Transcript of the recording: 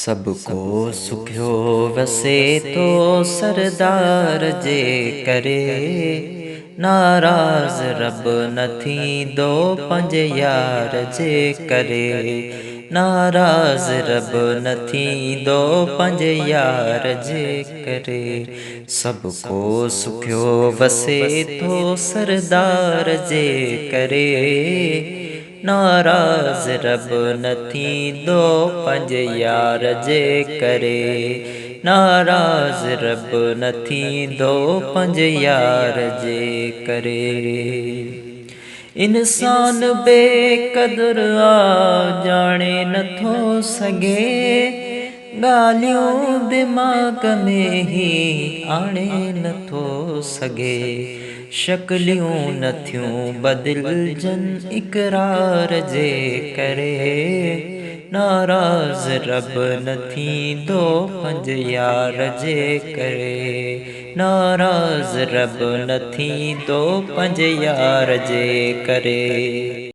सबको सुखियो वसे तो सरदार जे करे नाराज़ रब न थींदो पंहिंजे यार जे करे नाराज़ रब न थींदो पंहिंजे यार जे करे सबको सुखियो वसे तो सरदार जे करे नाराज़ रब न थींदो पंहिंजे यार जे करे नाराज़ रब न थींदो पंहिंजे यार जे करे इंसान बेक़दुर आ ॼाणे नथो सघे ॻाल्हियूं दिमाग़ में ही आणे नथो सघे शक्लियूं नथियूं बदिलजनि इक़रार जे करे नाराज़ रब न थींदो पंहिंजे यार जे करे नाराज़ रब न थींदो पंहिंजे यार जे करे।